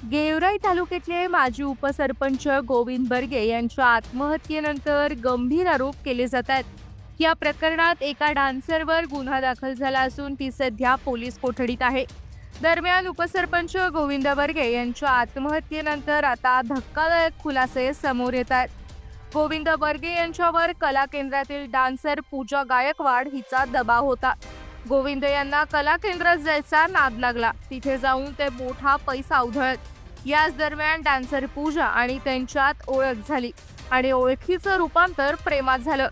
गेवराई तालुक्यातले माजी उपसरपंच गोविंद बर्गे यांच्या आत्महत्येनंतर गंभीर आरोप केले जात आहेत. या प्रकरणात एका डान्सरवर गुन्हा दाखल झाला असून ती सध्या पोलीस कोठडीत आहे. दरम्यान उपसरपंच गोविंद बर्गे यांच्या आत्महत्येनंतर आता धक्कादायक खुलासे समोर येत आहेत. गोविंद बर्गे यांच्यावर कला केंद्रातील डान्सर पूजा गायकवाड हिचा दबाव होता. गोविंद यांना कला केंद्रात जायचा नाद लागला. तिथे जाऊन ते मोठा पैसा उधळत. याच दरम्यान डान्सर पूजा आणि त्यांच्यात ओळख झाली आणि ओळखीचं रूपांतर प्रेमात झालं.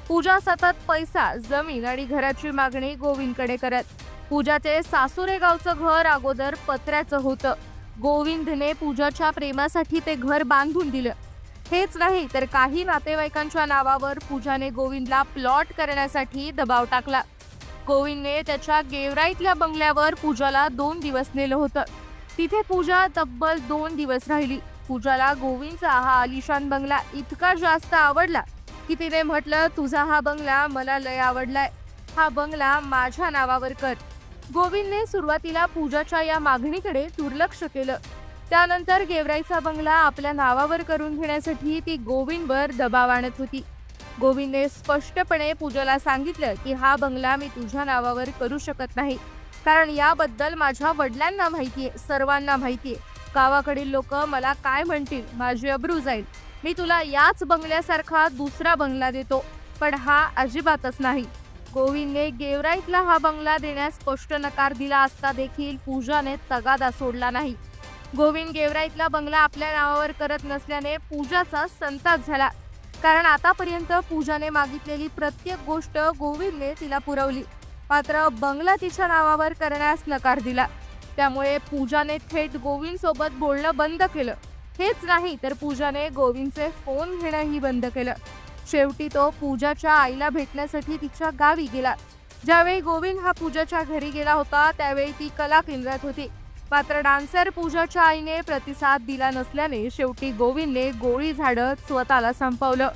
पूजा सतत पैसा, जमीन आणि घराची मागणी गोविंदकडे करत. पूजाचे सासुरे गावचं घर अगोदर पत्र्याचं होतं. गोविंदने पूजाच्या प्रेमासाठी ते घर बांधून दिलं. हेच नाही तर काही नातेवाईकांच्या नावावर पूजाने गोविंदला प्लॉट करण्यासाठी दबाव टाकला. गोविंदने त्याच्या गेवराईतल्या बंगल्यावर पूजाला 2 दिवस नेलं होतं. तिथे पूजा तब्बल 2 दिवस राहिली. पूजाला गोविंदचा हा आलिशान बंगला इतका जास्त आवडला की तिने म्हटलं, तुझा हा बंगला मला लय आवडलाय, हा बंगला माझ्या नावावर कर. गोविंदने सुरुवातीला पूजाच्या या मागणीकडे दुर्लक्ष केलं. त्यानंतर गेवराईचा बंगला आपल्या नावावर करून घेण्यासाठी ती गोविंदवर दबाव आणत होती. गोविंदने स्पष्टपणे पूजाला सांगितलं की हा बंगला मी तुझ्या नावावर करू शकत नाही, कारण याबद्दल माझ्या वडिलांना माहितीये, सर्वांना माहितीये. गावाकडील लोक मला काय म्हणतील, माझी अब्रू जाईल. मी तुला याच बंगल्यासारखा दुसरा बंगला देतो, पण हा अजिबातच नाही. गोविंदने गेवराईतला हा बंगला देण्यास स्पष्ट नकार दिला असता देखील पूजाने तगादा सोडला नाही. गोविंद गेवराईतला बंगला आपल्या नावावर करत नसल्याने पूजाचा संताप झाला, कारण आतापर्यंत पूजाने मागितलेली प्रत्येक गोष्ट गोविंदने तिला पुरवली. मात्र बंगला तिच्या नावावर करण्यास नकार दिला. त्यामुळे पूजाने थेट गोविंद सोबत बोलणं बंद केलं. हेच नाही तर पूजाने गोविंदचे फोन घेणंही बंद केलं. शेवटी तो पूजाच्या आईला भेटण्यासाठी तिच्या गावी गेला. ज्यावेळी गोविंद हा पूजाच्या घरी गेला होता त्यावेळी ती कला केंद्रात होती. मात्र डान्सर पूजाच्या आईने प्रतिसाद दिला नसल्याने शेवटी गोविंदने गोळी झाडत स्वतःला संपवलं.